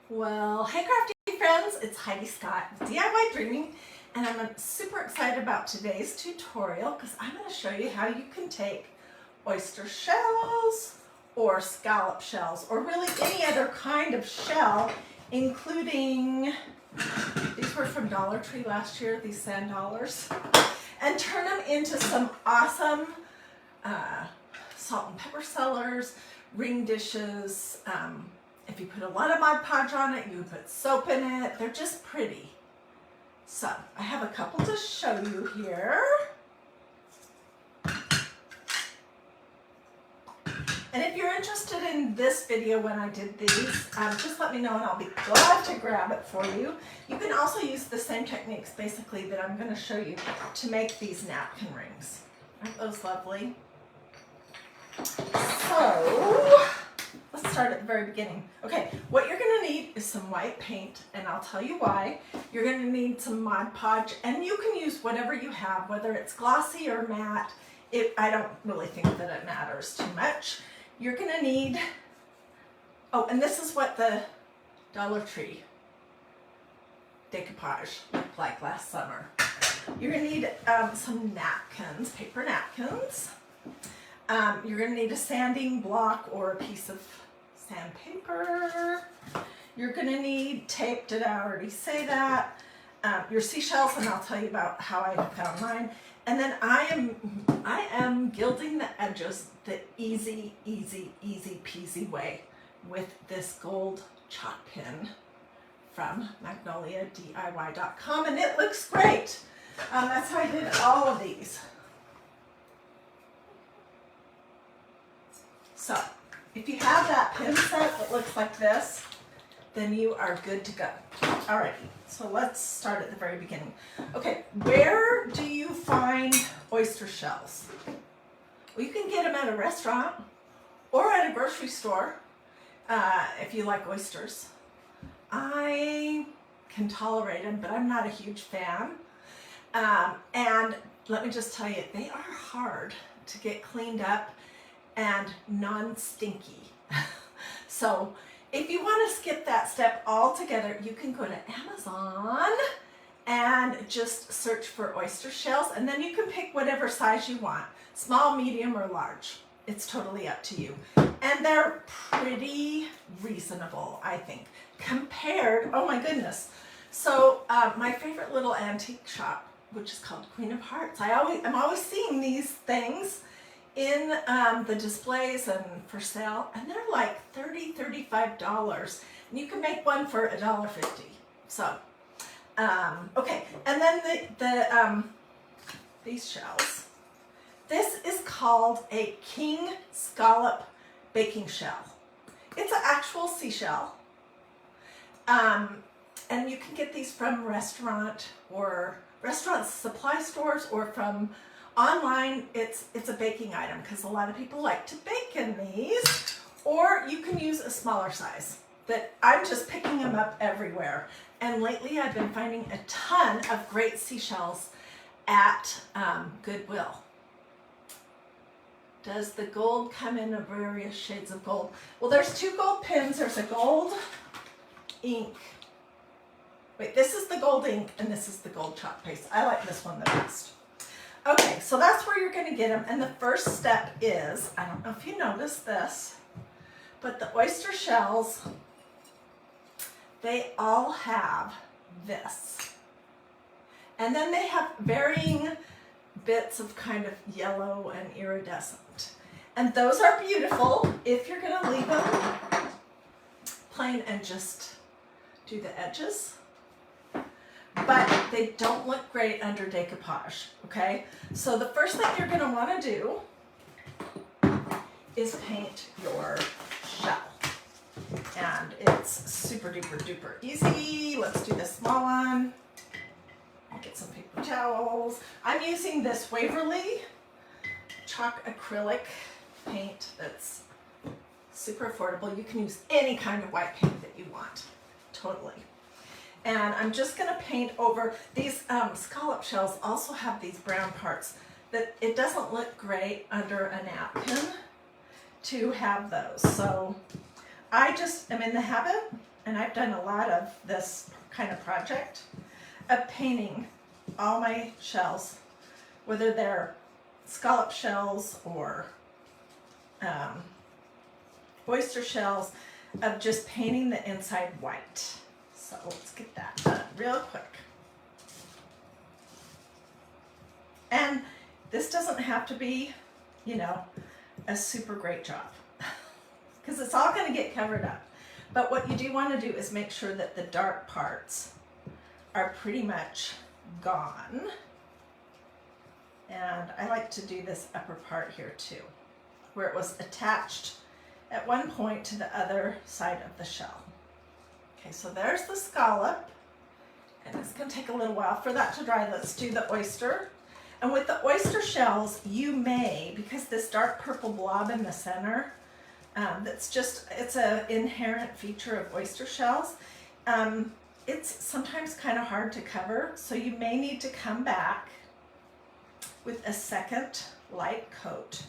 Well, hey crafty friends, it's Heidi Scott with DIY Dreaming, and I'm super excited about today's tutorial because I'm going to show you how you can take oyster shells or scallop shells or really any other kind of shell, including, these were from Dollar Tree last year, these sand dollars, and turn them into some awesome salt and pepper cellars, ring dishes. If you put a lot of Mod Podge on it, you would put soap in it. They're just pretty. So I have a couple to show you here. And if you're interested in this video when I did these, just let me know and I'll be glad to grab it for you. You can also use the same techniques basically that I'm going to show you to make these napkin rings. Aren't those lovely? So let's start at the very beginning. Okay, what you're going to need is some white paint, and I'll tell you why. You're going to need some Mod Podge, and you can use whatever you have, whether it's glossy or matte. I don't really think that it matters too much. You're going to need, oh, and this is what the Dollar Tree decoupage looked like last summer. You're going to need some napkins, paper napkins. You're going to need a sanding block or a piece of sandpaper. You're going to need tape. Did I already say that? Your seashells, and I'll tell you about how I found mine. And then I am gilding the edges the easy peasy way with this gold chalk pin from magnoliadiy.com, and it looks great. That's how I did all of these. So, if you have that pin set that looks like this, then you are good to go. Alrighty, so let's start at the very beginning. Okay, where do you find oyster shells? Well, you can get them at a restaurant or at a grocery store if you like oysters. I can tolerate them, but I'm not a huge fan. And let me just tell you, they are hard to get cleaned up and non-stinky. So if you want to skip that step altogether, you can go to Amazon and just search for oyster shells, and then you can pick whatever size you want, small, medium, or large. It's totally up to you. And they're pretty reasonable, I think, compared, oh my goodness. So my favorite little antique shop, which is called Queen of Hearts, I'm always seeing these things in the displays and for sale, and they're like $35, and you can make one for $1.50. So, okay, and then these shells. This is called a king scallop baking shell. It's an actual seashell, and you can get these from restaurant supply stores, or from online. It's a baking item because a lot of people like to bake in these, or you can use a smaller size. But I'm just picking them up everywhere, and lately I've been finding a ton of great seashells at Goodwill. Does the gold come in various shades of gold? Well, there's two gold pins. There's a gold ink. Wait, this is the gold ink, and this is the gold chalk paste. I like this one the best. Okay, so that's where you're going to get them, and the first step is, I don't know if you noticed this, but the oyster shells, they all have this. And then they have varying bits of kind of yellow and iridescent. And those are beautiful if you're going to leave them plain and just do the edges. But they don't look great under decoupage, okay? So the first thing you're gonna wanna do is paint your shell. And it's super duper duper easy. Let's do the small one. Get some paper towels. I'm using this Waverly chalk acrylic paint that's super affordable. You can use any kind of white paint that you want, totally. And I'm just going to paint over these scallop shells. Also have these brown parts that it doesn't look great under a napkin to have those. So I just am in the habit and I've done a lot of this kind of project, of painting all my shells, whether they're scallop shells or oyster shells, of just painting the inside white. So let's get that done real quick. And this doesn't have to be, you know, a super great job because it's all going to get covered up. But what you do want to do is make sure that the dark parts are pretty much gone. And I like to do this upper part here too, where it was attached at one point to the other side of the shell. Okay, so there's the scallop, and it's going to take a little while for that to dry. Let's do the oyster. And with the oyster shells, you may, because this dark purple blob in the center, it's an inherent feature of oyster shells. It's sometimes kind of hard to cover, so you may need to come back with a second light coat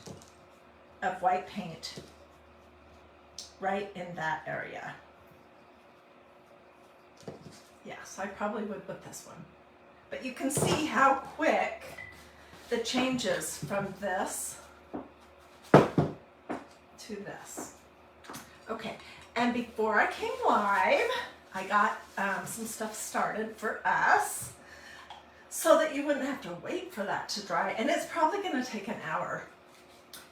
of white paint right in that area. Yeah, so I probably would with this one. But you can see how quick the changes from this to this. Okay, and before I came live, I got some stuff started for us so that you wouldn't have to wait for that to dry. And it's probably going to take an hour.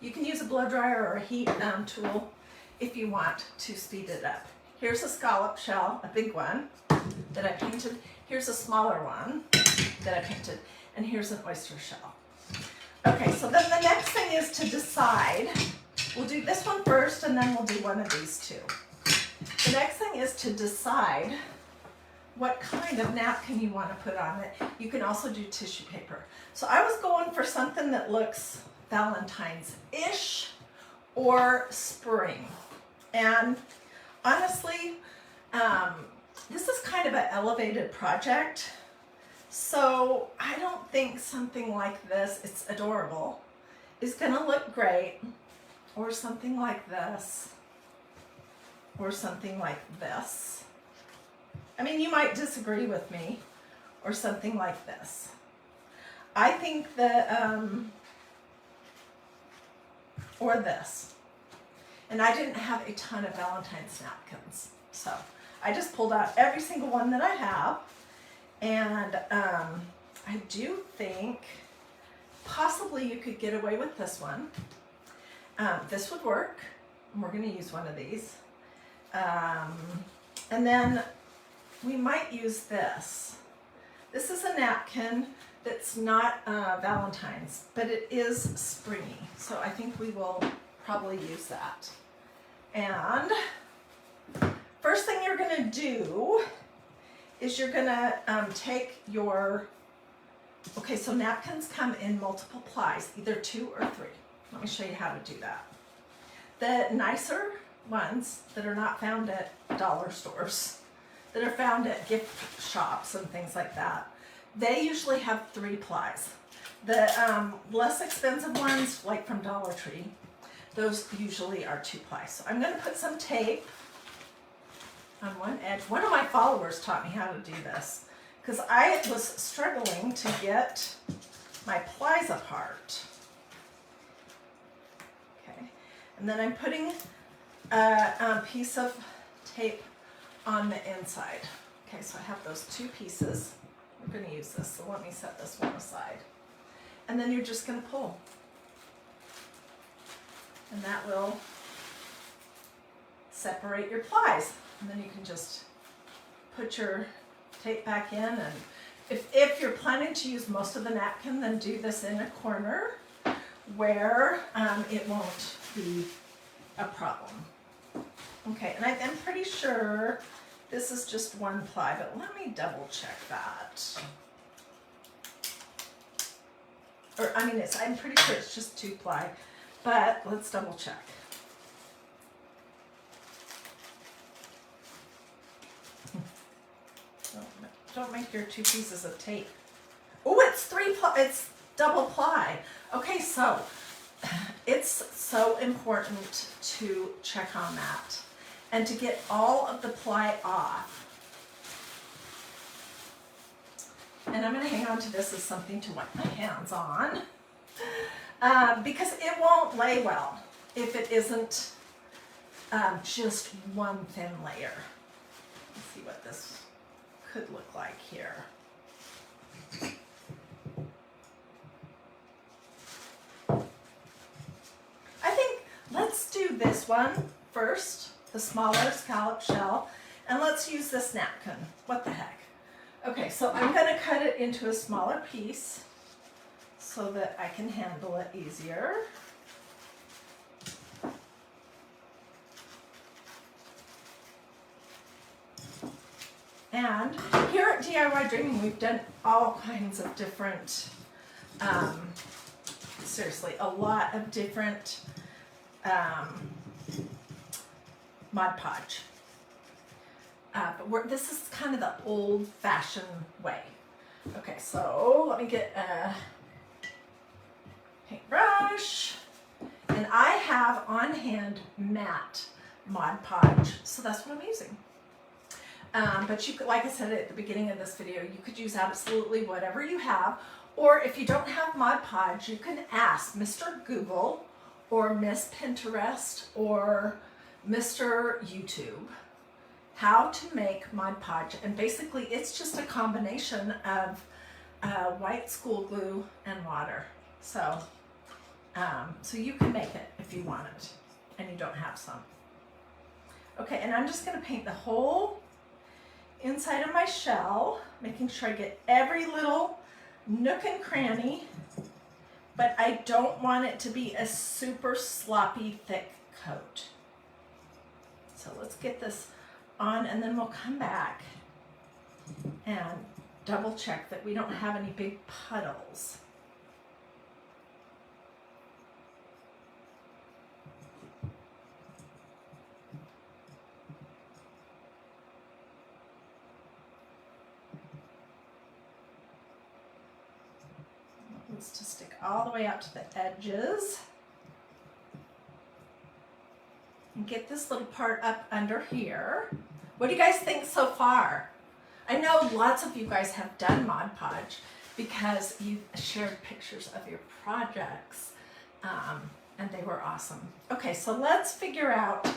You can use a blow dryer or a heat tool if you want to speed it up. Here's a scallop shell, a big one that I painted. Here's a smaller one that I painted. And here's an oyster shell. Okay, so then the next thing is to decide. We'll do this one first and then we'll do one of these two. The next thing is to decide what kind of napkin you want to put on it. You can also do tissue paper. So I was going for something that looks Valentine's-ish or spring. And honestly, this is kind of an elevated project. So I don't think something like this, it's adorable, is gonna look great, or something like this, or something like this. I mean, you might disagree with me, or something like this. I think that, or this. And I didn't have a ton of Valentine's napkins, so I just pulled out every single one that I have. And I do think possibly you could get away with this one. This would work. We're going to use one of these. And then we might use this. This is a napkin that's not Valentine's, but it is springy. So I think we will probably use that. And first thing you're going to do is you're gonna take your, okay, so napkins come in multiple plies, either 2 or 3. Let me show you how to do that. The nicer ones that are not found at dollar stores, that are found at gift shops and things like that, they usually have 3 plies. The less expensive ones, like from Dollar Tree, those usually are 2 plies. So I'm gonna put some tape on one edge. One of my followers taught me how to do this because I was struggling to get my plies apart. Okay, and then I'm putting a piece of tape on the inside. Okay, so I have those 2 pieces. We're going to use this, so let me set this one aside. And then you're just going to pull. And that will separate your plies. And then you can just put your tape back in, and if you're planning to use most of the napkin, then do this in a corner where it won't be a problem. Okay, and I'm pretty sure this is just 1 ply, but let me double check that. Or I mean, I'm pretty sure it's just 2 ply, but let's double check. Don't make your 2 pieces of tape. Oh, it's 3 ply, it's double ply. Okay, so it's so important to check on that. and to get all of the ply off. And I'm going to hang on to this as something to wipe my hands on because it won't lay well if it isn't just one thin layer. Let's see what this could look like here. I think let's do this one first, the smaller scallop shell, and let's use this napkin. What the heck? Okay, so I'm going to cut it into a smaller piece so that I can handle it easier. And here at DIY Dreaming, we've done all kinds of different, seriously, a lot of different Mod Podge. But this is kind of the old-fashioned way. Okay, so let me get a paintbrush. And I have on hand matte Mod Podge, so that's what I'm using. But you could, like I said at the beginning of this video, you could use absolutely whatever you have. Or if you don't have Mod Podge, you can ask Mr. Google or Miss Pinterest or Mr. YouTube how to make Mod Podge. And basically it's just a combination of white school glue and water. So, so you can make it if you want it and you don't have some. Okay, and I'm just going to paint the whole inside of my shell, making sure I get every little nook and cranny, but I don't want it to be a super sloppy thick coat. So let's get this on and then we'll come back and double check that we don't have any big puddles. To stick all the way out to the edges and get this little part up under here. What do you guys think so far? I know lots of you guys have done Mod Podge because you've shared pictures of your projects and they were awesome. Okay, so let's figure out,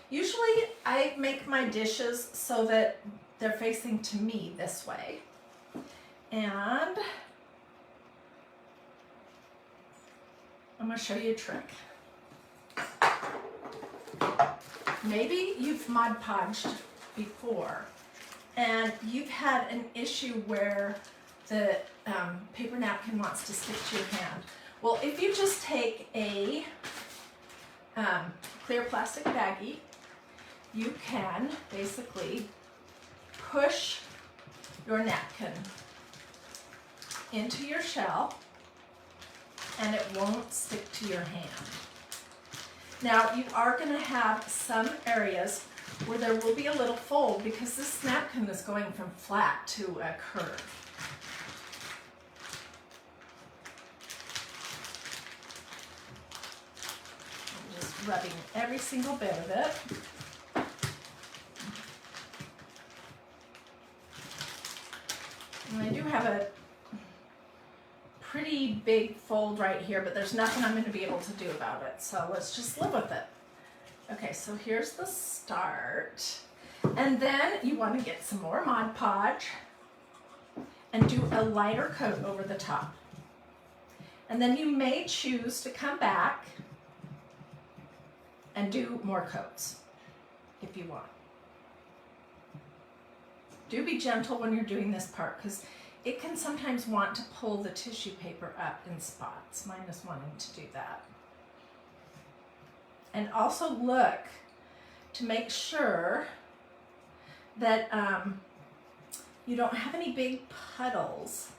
usually I make my dishes so that they're facing to me this way, and I'm going to show you a trick. Maybe you've Mod Podged before and you've had an issue where the paper napkin wants to stick to your hand. Well, if you just take a clear plastic baggie, you can basically push your napkin into your shell and it won't stick to your hand. Now you are going to have some areas where there will be a little fold because this napkin is going from flat to a curve. I'm just rubbing every single bit of it. And I do have a pretty big fold right here, but there's nothing I'm going to be able to do about it. So let's just live with it. Okay, so here's the start. And then you want to get some more Mod Podge and do a lighter coat over the top. And then you may choose to come back and do more coats if you want. Do be gentle when you're doing this part because it can sometimes want to pull the tissue paper up in spots. Mine is wanting to do that. And also look to make sure that you don't have any big puddles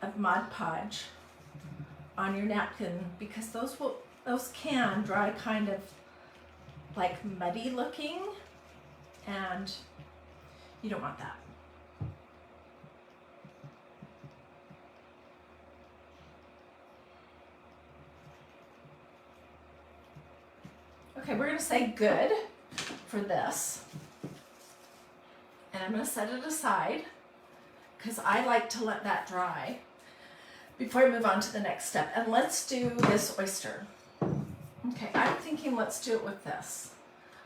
of Mod Podge on your napkin because those can dry kind of like muddy looking and you don't want that. Okay, we're going to say good for this. And I'm going to set it aside because I like to let that dry before I move on to the next step. And let's do this oyster. Okay, I'm thinking let's do it with this.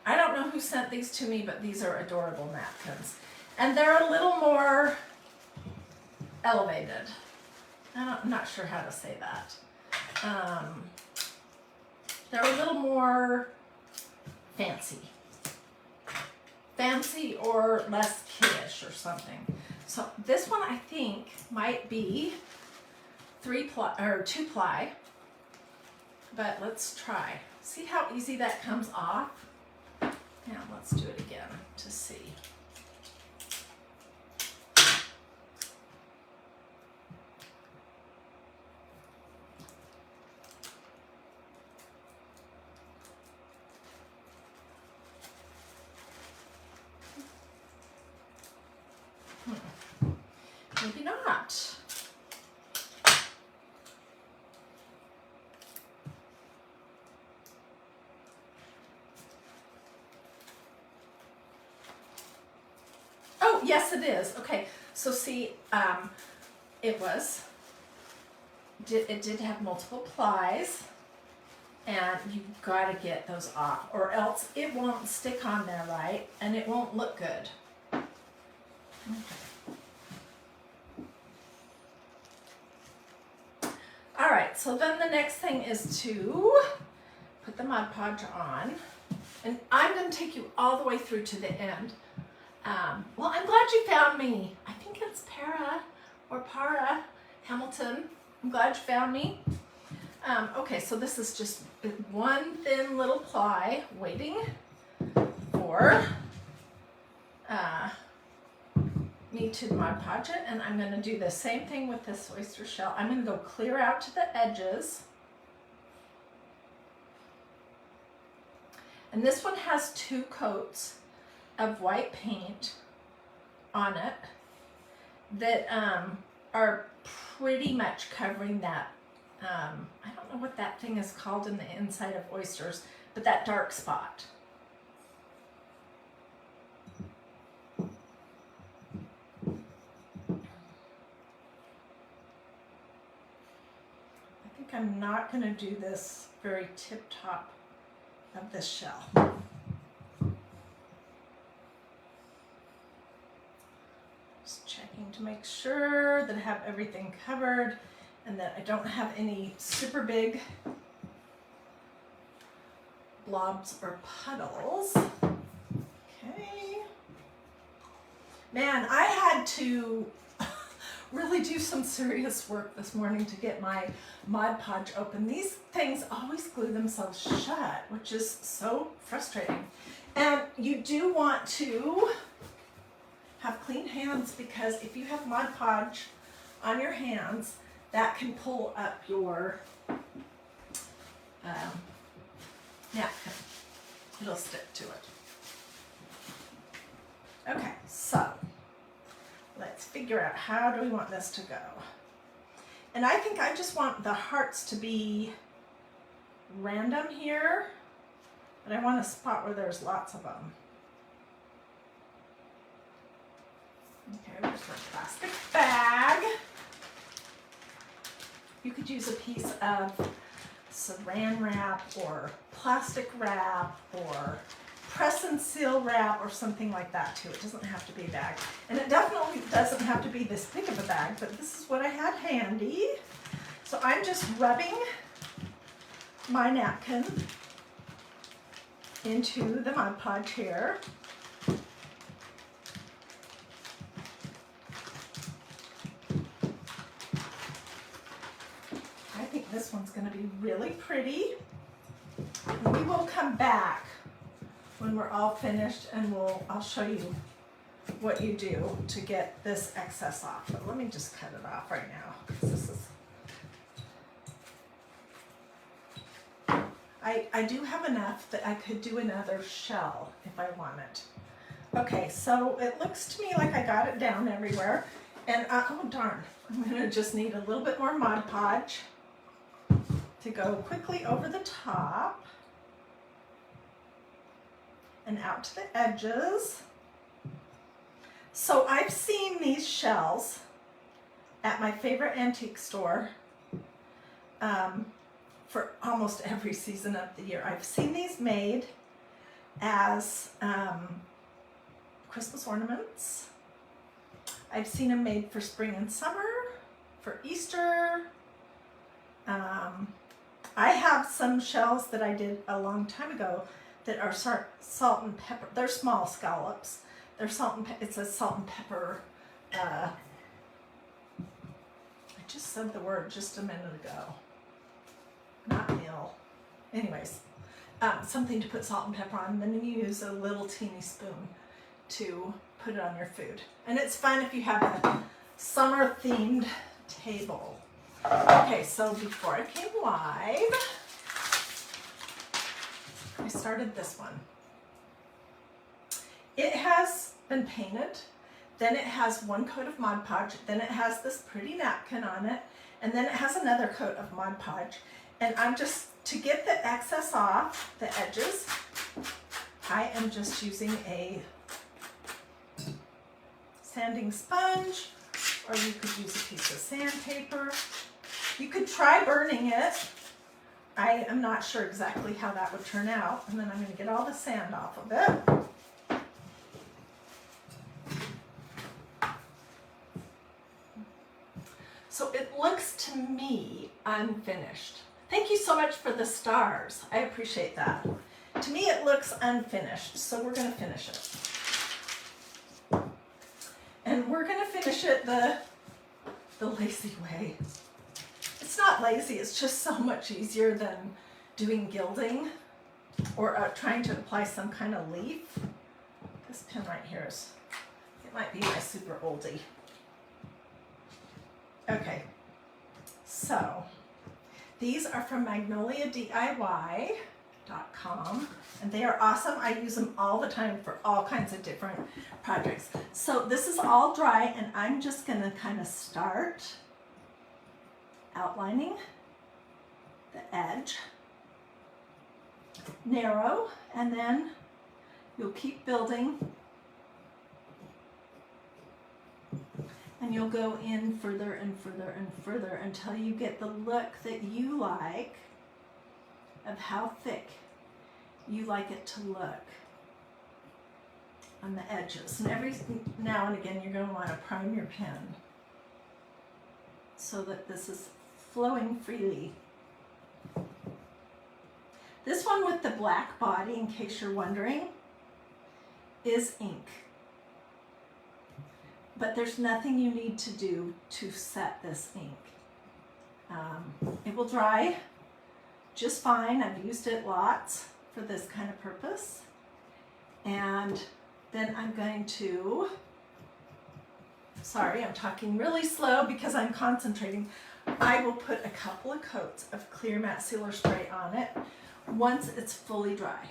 I don't know who sent these to me, but these are adorable napkins. And they're a little more elevated. I'm not sure how to say that. They're a little more fancy. Fancy or less kiddish or something. So this one I think might be 2 ply, but let's try. See how easy that comes off? Now let's do it again to see. Maybe not. Oh, yes it is. Okay, so see, it did have multiple plies, and you gotta get those off, or else it won't stick on there right, and it won't look good. Okay. All right, so then the next thing is to put the Mod Podge on, and I'm going to take you all the way through to the end. Well, I'm glad you found me. I think it's Para Hamilton. I'm glad you found me. Okay, so this is just one thin little ply waiting for me to Mod Podge it, and I'm going to do the same thing with this oyster shell. I'm going to go clear out to the edges. And this one has 2 coats of white paint on it that are pretty much covering that, I don't know what that thing is called in the inside of oysters, but that dark spot. I'm not going to do this very tip top of this shell. Just checking to make sure that I have everything covered and that I don't have any super big blobs or puddles. Okay. Man, I had to really do some serious work this morning to get my Mod Podge open. These things always glue themselves shut, which is so frustrating. And you do want to have clean hands, because if you have Mod Podge on your hands, that can pull up your napkin. It'll stick to it. Okay, so let's figure out how do we want this to go. And I think I just want the hearts to be random here, but I want a spot where there's lots of them. Okay, there's our plastic bag. You could use a piece of saran wrap or plastic wrap or press and seal wrap or something like that too. It doesn't have to be a bag. And it definitely doesn't have to be this big of a bag, but this is what I had handy. So I'm just rubbing my napkin into the Mod Podge here. I think this one's going to be really pretty. And we will come back when we're all finished, and I'll show you what you do to get this excess off. But let me just cut it off right now, because this is, I do have enough that I could do another shell if I wanted. Okay, so it looks to me like I got it down everywhere, and oh darn, I'm gonna just need a little bit more Mod Podge to go quickly over the top. and out to the edges. So I've seen these shells at my favorite antique store for almost every season of the year. I've seen these made as Christmas ornaments. I've seen them made for spring and summer, for Easter. I have some shells that I did a long time ago that are salt and pepper. They're small scallops. They're it's a salt and pepper. I just said the word just a minute ago. Not meal. Anyways, something to put salt and pepper on. Then you use a little teeny spoon to put it on your food. And it's fun if you have a summer themed table. Okay, so before I came live, I started this one. It has been painted, then it has one coat of Mod Podge, then it has this pretty napkin on it, and then it has another coat of Mod Podge. And I'm just, to get the excess off the edges, I am just using a sanding sponge, or you could use a piece of sandpaper. You could try burning it. I am not sure exactly how that would turn out. And then I'm going to get all the sand off of it. So it looks to me unfinished. Thank you so much for the stars. I appreciate that. To me it looks unfinished, so we're going to finish it. And we're going to finish it the lazy way. It's not lazy, it's just so much easier than doing gilding or trying to apply some kind of leaf. This pin right here it might be my super oldie. Okay, so these are from magnoliadiy.com, and they are awesome. I use them all the time for all kinds of different projects. So this is all dry, and I'm just going to kind of start outlining the edge, narrow, and then you'll keep building, and you'll go in further and further and further until you get the look that you like of how thick you like it to look on the edges. And every now and again you're going to want to prime your pen so that this is flowing freely. This one with the black body, in case you're wondering, is ink. But there's nothing you need to do to set this ink. It will dry just fine. I've used it lots for this kind of purpose. And then I'm going to, sorry, I'm talking really slow because I'm concentrating. I will put a couple of coats of clear matte sealer spray on it once it's fully dry.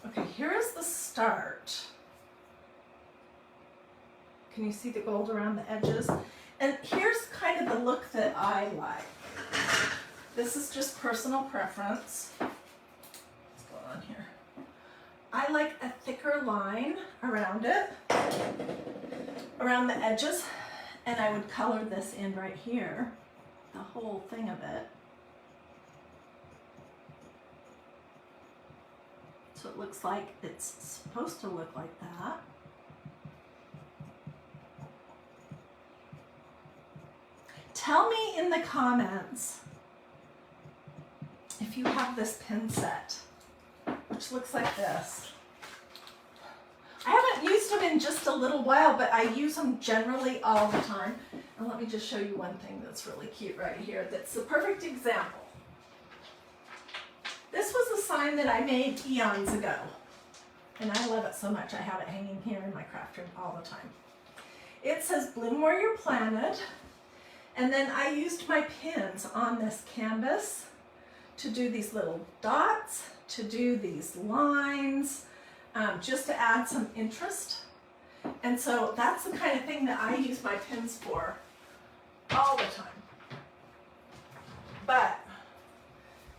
Okay, here is the start. Can you see the gold around the edges? And here's kind of the look that I like. This is just personal preference. What's going on here? I like a thicker line around it, around the edges, and I would color this in right here, the whole thing of it. So it looks like it's supposed to look like that. Tell me in the comments if you have this pin set, which looks like this. I haven't used them in just a little while, but I use them generally all the time. And let me just show you one thing that's really cute right here. That's the perfect example. This was a sign that I made eons ago, and I love it so much. I have it hanging here in my craft room all the time. It says "Bloom Where You're Planted," and then I used my pins on this canvas to do these little dots, to do these lines, just to add some interest. And so that's the kind of thing that I use my pins for all the time. But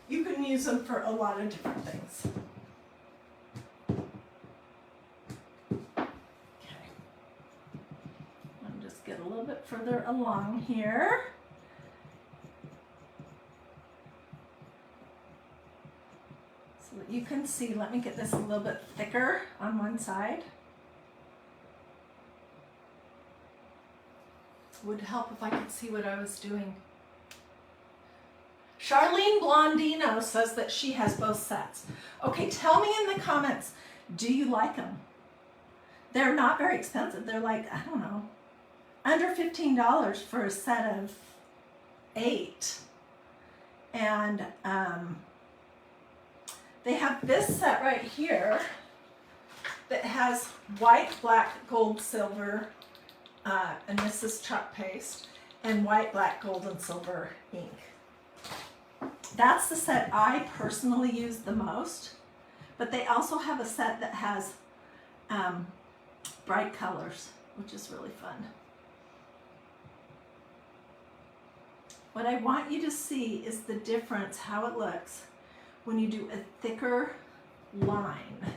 you can use them for a lot of different things. Okay. I'll just get a little bit further along here. So that you can see, let me get this a little bit thicker on one side. Would help if I could see what I was doing. Charlene Blondino says that she has both sets. Okay, tell me in the comments, do you like them? They're not very expensive. They're like, I don't know, under $15 for a set of 8. And they have this set right here that has white, black, gold, silver, and this is chalk paste, and white, black, gold, and silver ink. That's the set I personally use the most, but they also have a set that has bright colors, which is really fun. What I want you to see is the difference, how it looks when you do a thicker line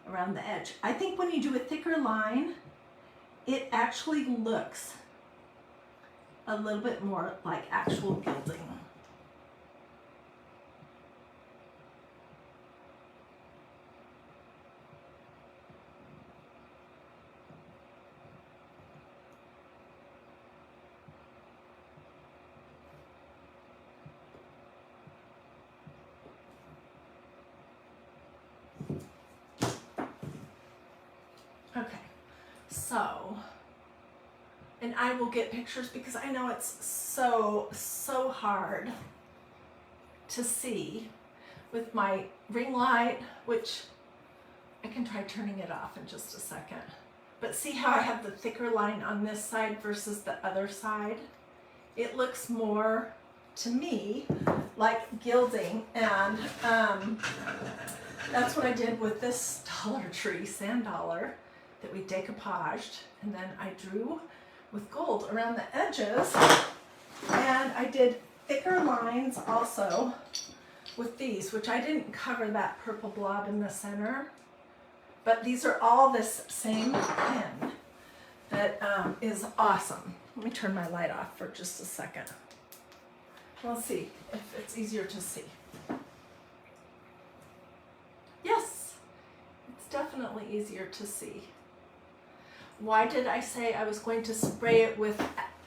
around the edge. I think when you do a thicker line, it actually looks a little bit more like actual gilding. Okay, so, and I will get pictures because I know it's so hard to see with my ring light, which I can try turning it off in just a second. But see how I have the thicker line on this side versus the other side? It looks more, to me, like gilding, and that's what I did with this Dollar Tree sand dollar that we decoupaged, and then I drew with gold around the edges, and I did thicker lines also with these, which I didn't cover that purple blob in the center, but these are all this same pen that is awesome. Let me turn my light off for just a second. We'll see if it's easier to see. Yes, it's definitely easier to see. Why did I say I was going to spray it with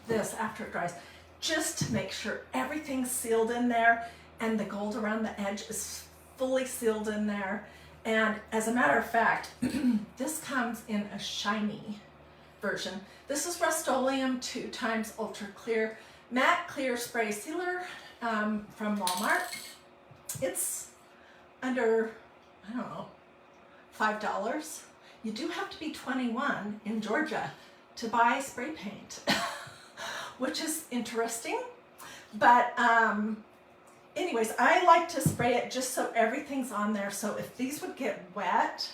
this after it dries? Just to make sure everything's sealed in there and the gold around the edge is fully sealed in there. And as a matter of fact, this comes in a shiny version. This is Rust-Oleum 2x Ultra Clear Matte Clear Spray Sealer from Walmart. It's under, I don't know, $5. You do have to be 21 in Georgia to buy spray paint, which is interesting. But anyways, I like to spray it just so everything's on there. So if these would get wet,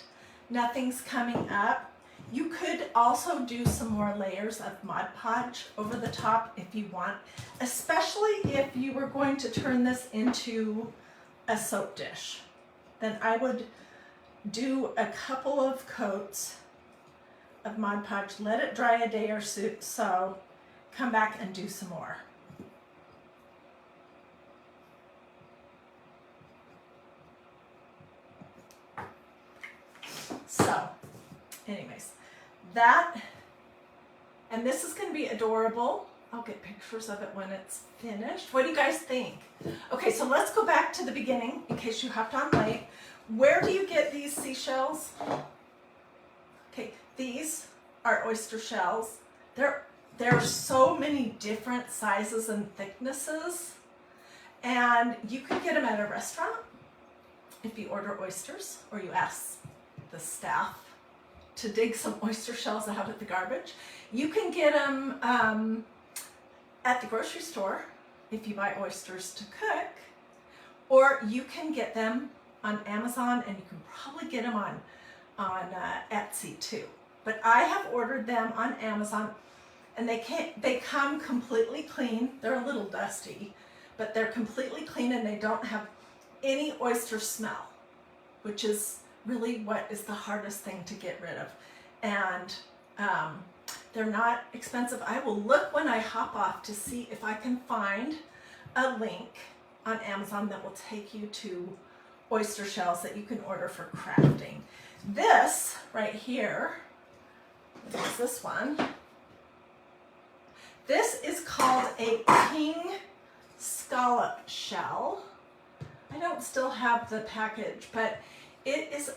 nothing's coming up. You could also do some more layers of Mod Podge over the top if you want, especially if you were going to turn this into a soap dish. Then I would do a couple of coats of Mod Podge, let it dry a day or so, come back and do some more. So, anyways, that, and this is going to be adorable. I'll get pictures of it when it's finished. What do you guys think? Okay, so let's go back to the beginning in case you hopped on late. Where do you get these seashells? Okay, these are oyster shells. There are so many different sizes and thicknesses, and you can get them at a restaurant if you order oysters or you ask the staff to dig some oyster shells out of the garbage. You can get them at the grocery store if you buy oysters to cook, or you can get them on Amazon, and you can probably get them on Etsy too. but I have ordered them on Amazon, and they come completely clean. They're a little dusty, but they're completely clean, and they don't have any oyster smell, which is really what is the hardest thing to get rid of. And they're not expensive. I will look when I hop off to see if I can find a link on Amazon that will take you to oyster shells that you can order for crafting. This right here, is this one. This is called a king scallop shell. I don't still have the package, but it is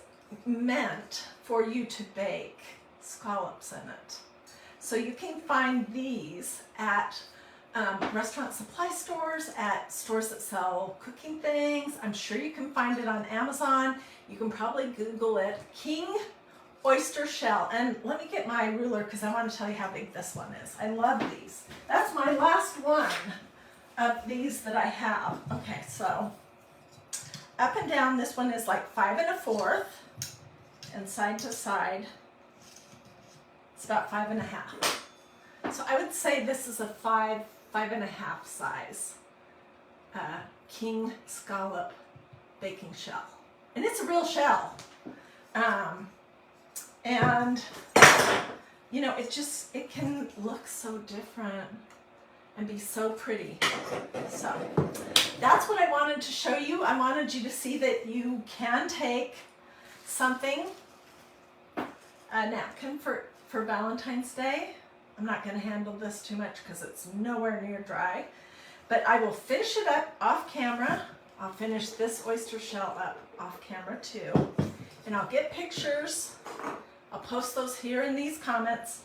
meant for you to bake scallops in it. So you can find these at restaurant supply stores, at stores that sell cooking things. I'm sure you can find it on Amazon. You can probably Google it, king oyster shell. And let me get my ruler because I want to tell you how big this one is. I love these. That's my last one of these that I have. Okay, so up and down, this one is like 5 1/4, and side to side, it's about 5 1/2. So I would say this is a 5 1/2 size king scallop baking shell, and it's a real shell. And you know, it can look so different and be so pretty. So that's what I wanted to show you. I wanted you to see that you can take something, a napkin for Valentine's Day. I'm not going to handle this too much because it's nowhere near dry, but I will finish it up off camera. I'll finish this oyster shell up off camera too, and I'll get pictures. I'll post those here in these comments,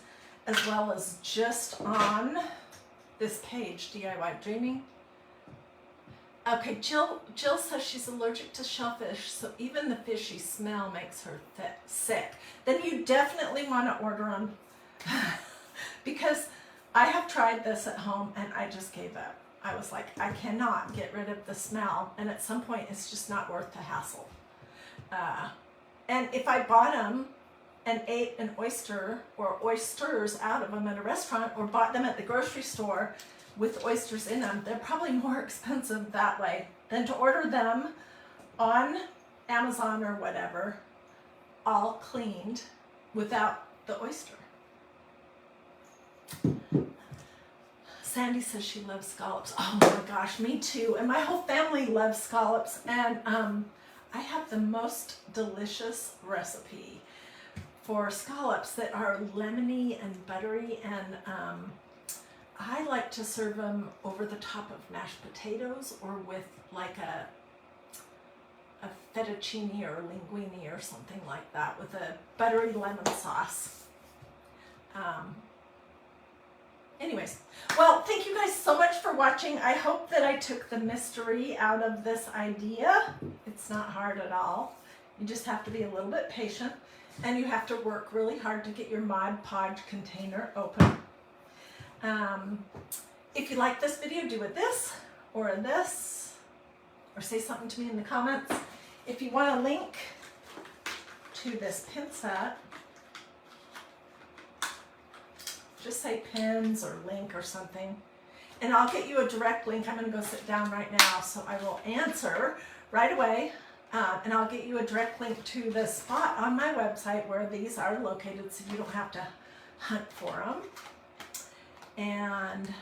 as well as just on this page, DIY Dreaming. Okay, Jill says she's allergic to shellfish, so even the fishy smell makes her sick. Then you definitely want to order them because I have tried this at home and I just gave up. I was like, I cannot get rid of the smell, and at some point it's just not worth the hassle. And if I bought them and ate an oyster or oysters out of them at a restaurant, or bought them at the grocery store with oysters in them, they're probably more expensive that way than to order them on Amazon or whatever, all cleaned without the oyster. Sandy says she loves scallops. Oh my gosh, me too. And my whole family loves scallops. And I have the most delicious recipe for scallops that are lemony and buttery, and I like to serve them over the top of mashed potatoes, or with like a fettuccine or linguine or something like that, with a buttery lemon sauce. Anyways, well, thank you guys so much for watching. I hope that I took the mystery out of this idea. It's not hard at all. You just have to be a little bit patient, and you have to work really hard to get your Mod Podge container open. If you like this video, do this, or say something to me in the comments. If you want a link to this pin set, just say pins or link or something, and I'll get you a direct link. I'm going to go sit down right now, so I will answer right away, and I'll get you a direct link to the spot on my website where these are located, so you don't have to hunt for them. And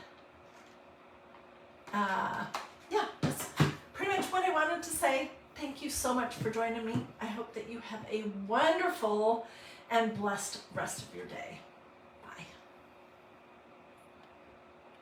yeah, that's pretty much what I wanted to say. Thank you so much for joining me. I hope that you have a wonderful and blessed rest of your day.